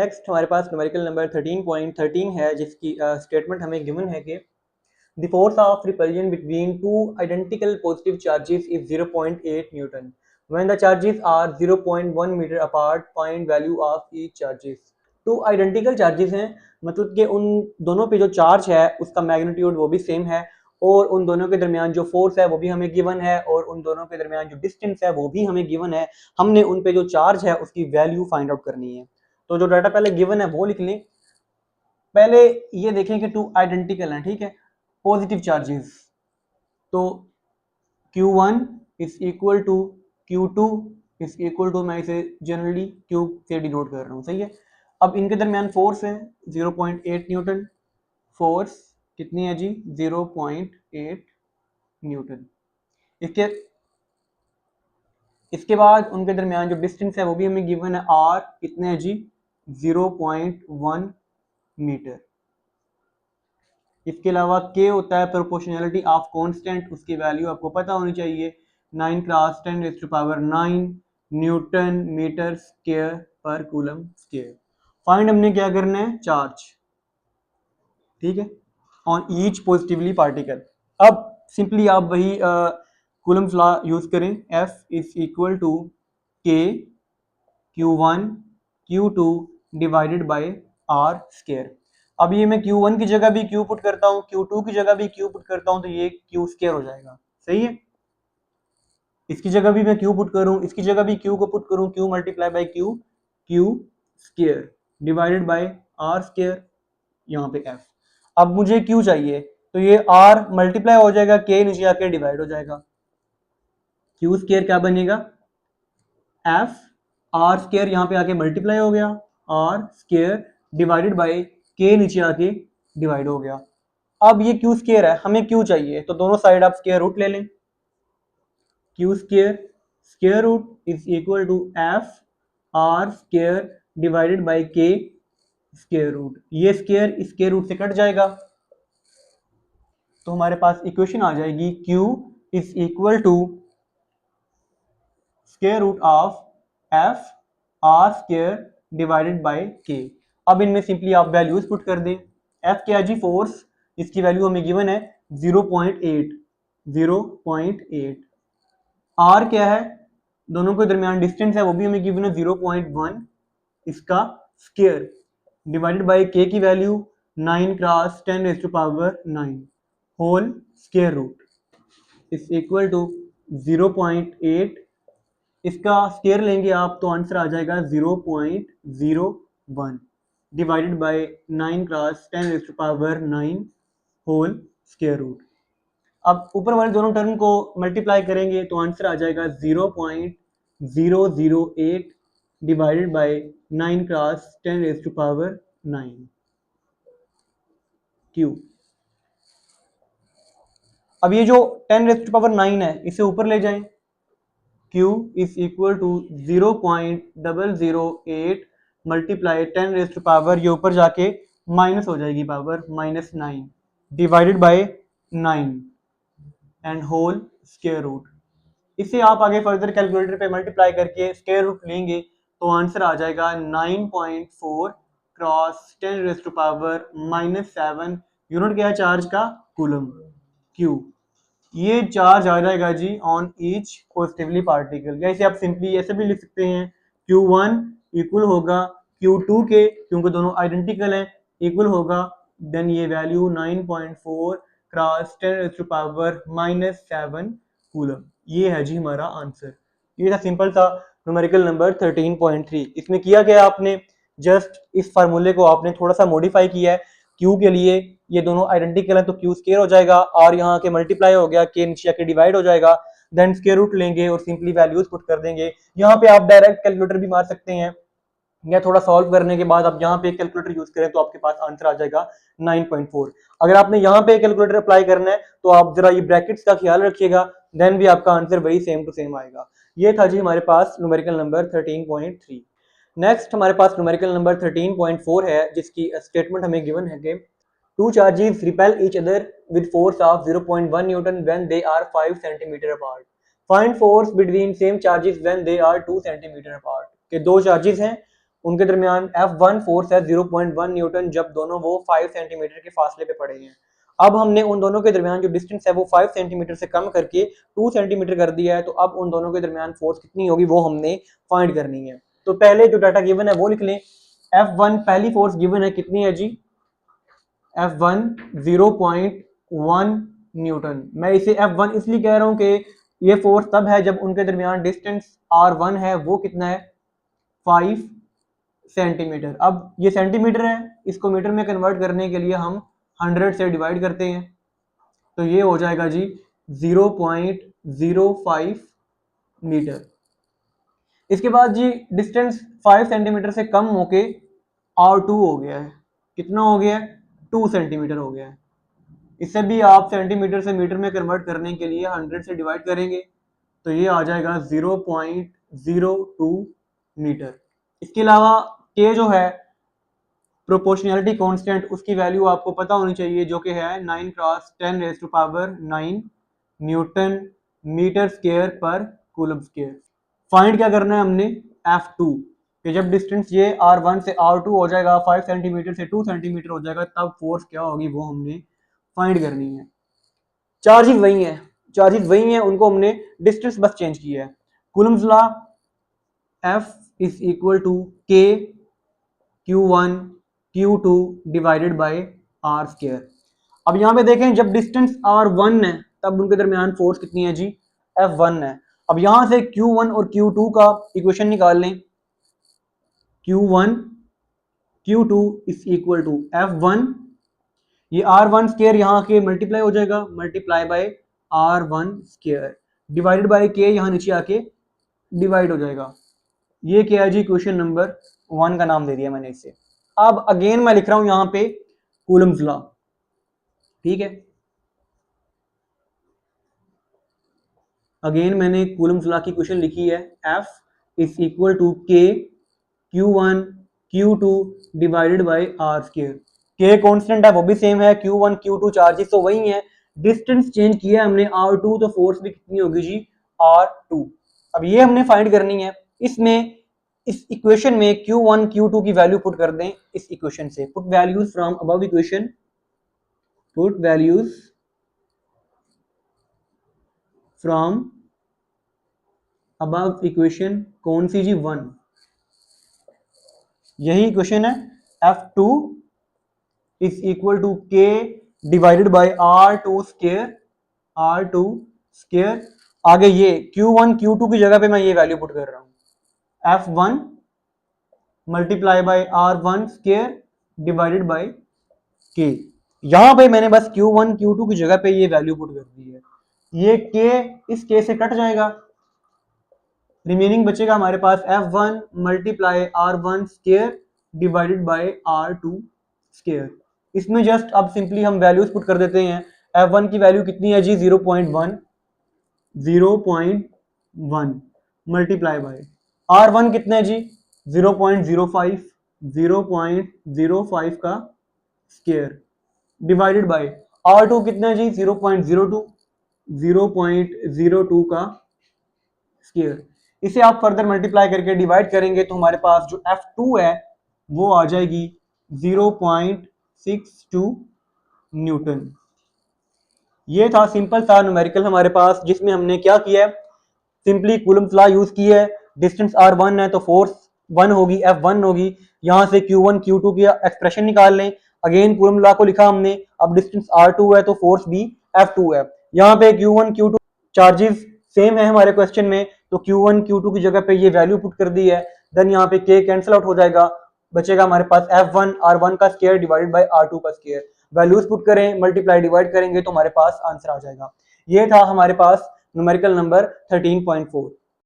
Next हमारे पास numerical number 13.13 है जिसकी स्टेटमेंट हमें गिवन है कि the force of repulsion between two identical positive charges is 0.8 newton when the charges are 0.1 metre apart find value of each charges. Two identical charges हैं मतलब कि उन दोनों पे जो चार्ज है उसका मैग्नीट्यूड वो भी सेम है और उन दोनों के दरमियान जो फोर्स है वो भी हमें गिवन है और उन दोनों के दरमियान जो डिस्टेंस है वो भी हमें गिवन है। हमने उन पे जो चार्ज है उसकी वैल्यू फाइंड आउट करनी है। तो जो डाटा पहले गिवन है वो लिख लें। पहले ये देखें कि टू आइडेंटिकल हैं, ठीक है, पॉजिटिव चार्जेस, तो Q1 is equal to Q2 is equal to, मैं इसे जनरली Q से डिनोट कर रहा हूँ, सही है। अब इनके दरमियान फोर्स है 0.8 न्यूटन, फोर्स कितनी है जी 0.8 न्यूटन। इसके बाद उनके दरमियान जो डिस्टेंस है वो भी हमें गिवन है R कितने है जी 0.1 मीटर। इसके अलावा K होता है प्रोपोर्शनैलिटी ऑफ कांस्टेंट, उसकी वैल्यू आपको पता होनी चाहिए 9 क्रॉस 10⁹9 न्यूटन मीटर स्क्वायर पर कूलम स्क्वायर। फाइंड हमने क्या करना है चार्ज, ठीक है, ऑन ईच पॉजिटिवली पार्टिकल। अब सिंपली आप वही कूलम्स लॉ यूज करें, F is equal to K Q1 Q2 divided by R square. अब ये मैं Q1 की जगह भी Q पुट करता हूँ, Q2 की जगह भी Q पुट करता हूँ तो ये Q स्क्वायर हो जाएगा, सही है। इसकी जगह भी मैं Q पुट करूँ, इसकी जगह भी Q को पुट करूँ, Q multiply by Q square divided by R square, यहाँ पे F। अब मुझे Q चाहिए तो ये R मल्टीप्लाई हो जाएगा, K नीचे आके डिवाइड हो जाएगा, Q स्क्वायर क्या बनेगा F R स्क्वायर यहाँ पे आके मल्टीप्लाई हो गया, R square divided by K नीचे आके डिवाइड हो गया। अब ये Q स्क्वायर है, हमें Q चाहिए तो दोनों साइड आप स्क्वायर रूट ले लें। Q square square root is equal to F R square divided by K square root, ये स्क्वायर स्क्वायर रूट से कट जाएगा तो हमारे पास इक्वेशन आ जाएगी Q is equal to square root of F R square divided by K। अब इनमें सिंपली आप वैल्यूज पुट कर दें। F क्या है जी फोर्स, इसकी वैल्यू हमें गिवन है 0.8। R क्या है, दोनों के दरमियान डिस्टेंस है वो भी हमें गिवन है 0.1, इसका स्क्वायर डिवाइडेड बाय K की value 9 cross 10⁹9 whole square root is equal to 0.8, इसका स्क्वायर लेंगे आप तो आंसर आ जाएगा 0.01 divided by 9 cross 10⁹9 whole square root. अब ऊपर वाले दोनों टर्म को मल्टीप्लाई करेंगे तो आंसर आ जाएगा 0.008 डिवाइडेड बाय 9 क्रॉस 10⁹9 Q। अब ये जो 10⁹9 है इसे ऊपर ले जाएं, Q is equal to 0.008 multiply 10⁻, ये ऊपर जाके माइनस हो जाएगी power -9 divided by 9 and whole square root. इसे आप आगे फर्दर कैलकुलेटर पे मल्टीप्लाई करके स्क्वायर रूट लेंगे तो आंसर आ जाएगा 9.4 क्रॉस 10⁻⁻7 यूनिट क्या है चार्ज का कूलम Q। ये चार्ज आ जाएगा जी ऑन ईच पॉजिटिवली पार्टिकल, या इसे आप सिंपली ऐसे भी लिख सकते हैं Q1 इक्वल होगा Q2 के, क्योंकि दोनों आइडेंटिकल हैं, इक्वल होगा देन ये वैल्यू 9.4 क्रॉस 10⁻⁻7 कूलम। ये है जी हमारा आंसर। ये था सिंपल सा न्यूमेरिकल नंबर 13.3। इसमें किया गया आपने जस्ट इस फार्मूले को आपने थोड़ा सा मॉडिफाई किया है। Q के लिए ये दोनों आइडेंटिकल है तो Q स्क्वायर हो जाएगा, और यहाँ के मल्टीप्लाई हो गया, K नीचे आके डिवाइड हो जाएगा, देन स्क्वायर रूट लेंगे और सिंपली वैल्यूज पुट कर देंगे। यहाँ पे आप डायरेक्ट कैलकुलेटर भी मार सकते हैं, या थोड़ा सॉल्व करने के बाद आप यहाँ पे कैलकुलेटर यूज करें तो आपके पास आंसर आ जाएगा 9.4। अगर आपने यहाँ पे कैलकुलेटर अप्लाई करना है तो आप जरा ये ब्रैकेट्स का ख्याल रखिएगा, देन भी आपका आंसर वही सेम टू सेम आएगा। ये था जी हमारे पास न्यूमेरिकल नंबर 13.3। नेक्स्ट हमारे पास न्यूमेरिकल नंबर 13.4 है जिसकी स्टेटमेंट हमें गिवन है कि two charges repel each other with force of 0.1 newton when they are 5 centimetre apart. Find force between same charges when they are 2 centimetre apart. के दो charges हैं उनके दरमियान F1 फोर्स है 0.1 न्यूटन जब दोनों वो 5 सेंटीमीटर के फासले पे पड़े हैं। अब हमने उन दोनों के दरमियान जो डिस्टेंस है वो 5 सेंटीमीटर से कम करके 2 सेंटीमीटर कर दिया है, तो अब उन दोनों के दरमियान फोर्स कितनी होगी वो हमने फाइंड करनी है। तो पहले जो डाटा गिवन है वो लिख लें। F1 पहली फोर्स गिवन है कितनी है जी, F1 0.1 न्यूटन। मैं इसे F1 इसलिए कह रहा हूं कि ये फोर्स तब है जब उनके दरमियान डिस्टेंस R1 है वो कितना है 5 सेंटीमीटर। अब ये सेंटीमीटर है, इसको मीटर में कन्वर्ट करने के लिए हम 100 से डिवाइड करते हैं, तो ये हो जाएगा जी 0.05 मीटर। इसके बाद जी डिस्टेंस 5 सेंटीमीटर से कम होके R2 हो गया है, कितना हो गया है 2 सेंटीमीटर हो गया है। इससे भी आप सेंटीमीटर से मीटर में कन्वर्ट करने के लिए 100 से डिवाइड करेंगे, तो ये आ जाएगा 0.02 मीटर। इसके अलावा के जो है प्रोपोर्शनैलिटी कांस्टेंट, उसकी वैल्यू आपको पता होनी चाहिए, जो कि है 9 क्रॉस 10⁻⁹ न्यूटन मीटर स्क्वायर पर कूलम स्क्वायर। फाइंड क्या करना है हमने, F2 कि जब डिस्टेंस ये R1 से R2 हो जाएगा, 5 सेंटीमीटर से 2 सेंटीमीटर हो जाएगा, तब फोर्स क्या होगी वो हमने फाइंड करनी है। चार्जेस वही हैं, उनको हमने डिस्टेंस बस चेंज किया है। Coulomb's law F is equal to K Q1 Q2 divided by R square. अब यहाँ पे देखें जब डिस्टेंस R1 है तब उनके दरमियान फोर्स कितनी है जी, F1 है। अब यहां से Q1 और Q2 का इक्वेशन निकाल लें। Q1 Q2 is equal to F1, ये R1 स्क्वायर यहाँ के मल्टीप्लाई हो जाएगा, multiply by R1 square divided by K यहाँ नीचे आके डिवाइड हो जाएगा। ये क्या है जी, क्वेश्चन नंबर 1 का नाम दे दिया मैंने इसे। अब अगेन मैं लिख रहा हूं यहाँ पे कूलम्स लॉ, ठीक है। अगेन मैंने कूलम्स लॉ की क्वेश्चन लिखी है, F is equal to K Q1 Q2 divided by R square. K constant है वो भी सेम है, Q1 Q2 चार्जेस तो वही है, डिस्टेंस चेंज किया है हमने R2, तो फोर्स भी कितनी होगी जी R2। अब ये हमने फाइंड करनी है। इसमें इस इक्वेशन में Q1 Q2 की वैल्यू पुट कर दें इस इक्वेशन से। Put values from above equation, put values from above equation, कौन सी जी 1, यही इक्वेशन है। F2 is equal to K divided by R2 square, R2 square. आगे ये Q1 Q2 की जगह पे मैं ये वैल्यू पुट कर रहा हूं, F1 multiply by R1 square divided by K। यहां पे मैंने बस Q1 Q2 की जगह पे ये वैल्यू पुट कर दी है। ये K इस K से कट जाएगा, रिमेनिंग बचेगा हमारे पास F1 multiply R1 square divided by R2 square. इसमें जस्ट अब सिंपली हम वैल्यूज पुट कर देते हैं। F1 की वैल्यू कितनी है जी 0.1 मल्टीप्लाई बाय R1 कितना है जी 0.05 का स्क्वायर डिवाइडेड बाय R2 कितना है जी 0.02 का स्क्वायर। इसे आप फर्दर मल्टीप्लाई करके डिवाइड करेंगे तो हमारे पास जो F2 है वो आ जाएगी 0.62 न्यूटन। ये था सिंपल सा न्यूमेरिकल हमारे पास, जिसमें हमने क्या किया है, सिंपली कूलम्स लॉ यूज की है। डिस्टेंस R1 है तो फोर्स 1 होगी, F1 होगी। यहां से Q1 Q2 की एक्सप्रेशन निकाल लें। अगेन कूलम लॉ को लिखा हमने। अब डिस्टेंस R2 है तो फोर्स भी F2 है। यहाँ पे Q1 Q2 चार्जेस सेम है हमारे क्वेश्चन में, तो Q1 Q2 की जगह पे ये वैल्यू पुट कर दी है। देन यहाँ पे K कैंसिल आउट हो जाएगा, बचेगा हमारे पास F1 R1 का स्क्वायर डिवाइडेड बाय R2 का स्क्वायर। वैल्यूज पुट करें, मल्टीप्लाई डिवाइड करेंगे तो हमारे पास आंसर आ जाएगा। ये था हमारे पास न्यूमेरिकल नंबर 13.4।